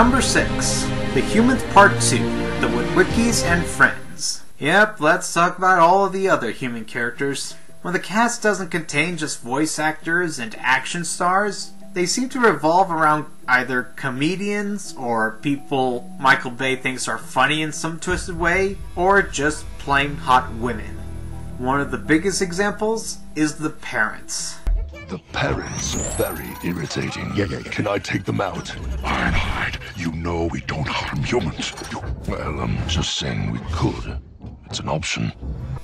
Number 6. The Humans Part 2, The Witwickies and Friends. Yep, let's talk about all of the other human characters. When the cast doesn't contain just voice actors and action stars, they seem to revolve around either comedians or people Michael Bay thinks are funny in some twisted way, or just plain hot women. One of the biggest examples is the parents. The parents are very irritating. Yeah. Can I take them out? Ironhide, you know we don't harm humans. Well, I'm just saying we could. It's an option.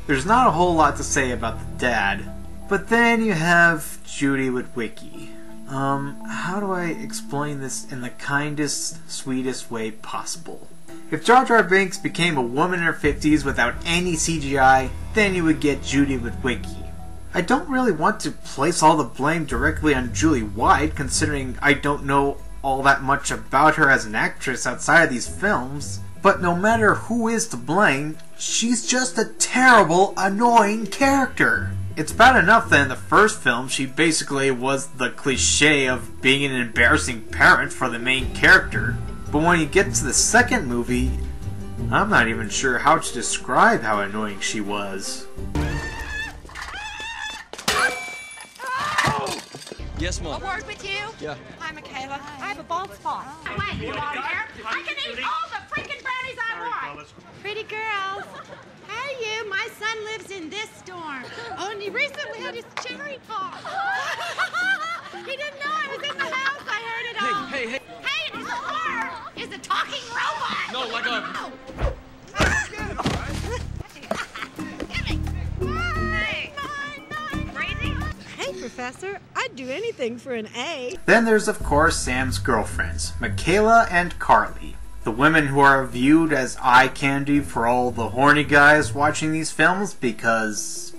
There's not a whole lot to say about the dad, but then you have Judy Witwicky. How do I explain this in the kindest, sweetest way possible? If Jar Jar Binks became a woman in her 50s without any CGI, then you would get Judy Witwicky. I don't really want to place all the blame directly on Julie White, considering I don't know all that much about her as an actress outside of these films, but no matter who is to blame, she's just a terrible, annoying character. It's bad enough that in the first film she basically was the cliche of being an embarrassing parent for the main character, but when you get to the second movie, I'm not even sure how to describe how annoying she was. Yes, Mom. A word with you? Yeah. Hi, Michaela. I have a bald spot. Wait, you long hair? I can eat all the freaking brownies I want. Pretty girls. Hey, you. My son lives in this dorm. Only recently had his cherry pop. He didn't know I was in the house. I heard it all. Hey. Hey, and his car is a talking robot. No, like a... Professor, I'd do anything for an A. Then there's of course Sam's girlfriends, Michaela and Carly. The women who are viewed as eye candy for all the horny guys watching these films, because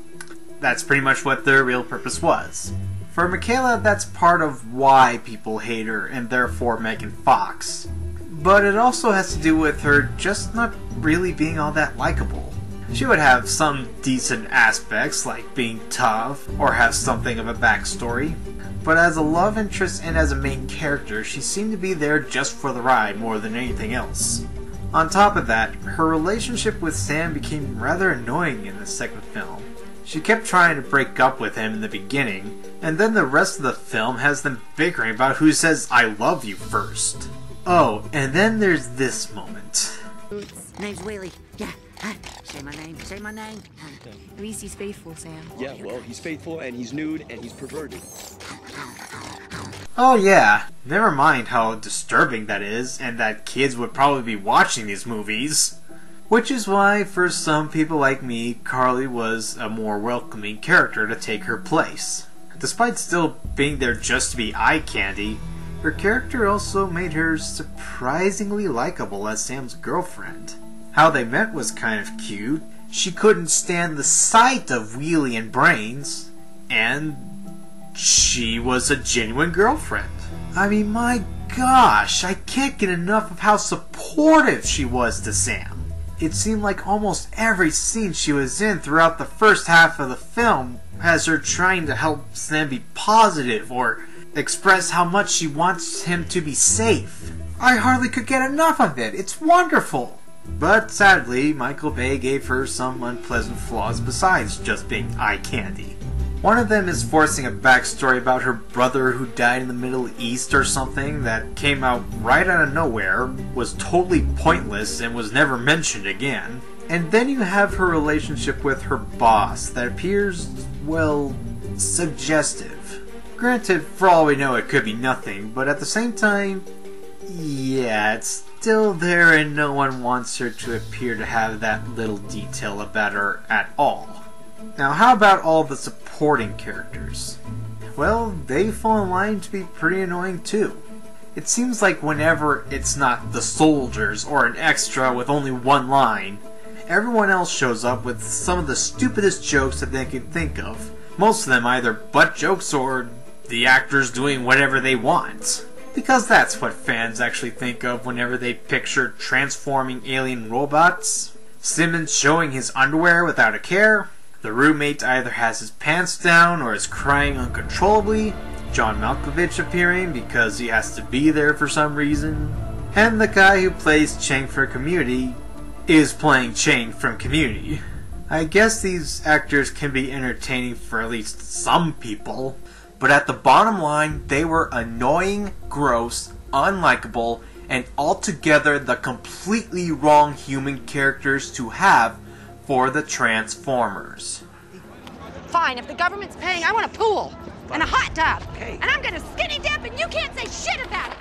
that's pretty much what their real purpose was. For Michaela, that's part of why people hate her and therefore Megan Fox. But it also has to do with her just not really being all that likable. She would have some decent aspects, like being tough, or have something of a backstory, but as a love interest and as a main character, she seemed to be there just for the ride more than anything else. On top of that, her relationship with Sam became rather annoying in the second film. She kept trying to break up with him in the beginning, and then the rest of the film has them bickering about who says "I love you" first. Oh, and then there's this moment. Name's Willie. Yeah. Say my name. Say my name. At least he's faithful, Sam. Yeah, well, he's faithful, and he's nude, and he's perverted. Oh yeah, never mind how disturbing that is, and that kids would probably be watching these movies. Which is why, for some people like me, Carly was a more welcoming character to take her place. Despite still being there just to be eye candy, her character also made her surprisingly likable as Sam's girlfriend. How they met was kind of cute. She couldn't stand the sight of Wheelie and Brains, and she was a genuine girlfriend. I mean, my gosh, I can't get enough of how supportive she was to Sam. It seemed like almost every scene she was in throughout the first half of the film has her trying to help Sam be positive or express how much she wants him to be safe. I hardly could get enough of it. It's wonderful. But sadly, Michael Bay gave her some unpleasant flaws besides just being eye candy. One of them is forcing a backstory about her brother who died in the Middle East or something that came out right out of nowhere, was totally pointless, and was never mentioned again. And then you have her relationship with her boss that appears, well, suggestive. Granted, for all we know it could be nothing, but at the same time, yeah, it's still there and no one wants her to appear to have that little detail about her at all. Now how about all the supporting characters? Well, they fall in line to be pretty annoying too. It seems like whenever it's not the soldiers or an extra with only one line, everyone else shows up with some of the stupidest jokes that they can think of. Most of them either butt jokes or the actors doing whatever they want. Because that's what fans actually think of whenever they picture transforming alien robots. Simmons showing his underwear without a care. The roommate either has his pants down or is crying uncontrollably. John Malkovich appearing because he has to be there for some reason. And the guy who plays Chang for Community is playing Chang from Community. I guess these actors can be entertaining for at least some people, but at the bottom line, they were annoying, gross, unlikable, and altogether the completely wrong human characters to have for the Transformers. Fine, if the government's paying, I want a pool and a hot tub. Okay. And I'm gonna skinny dip and you can't say shit about it.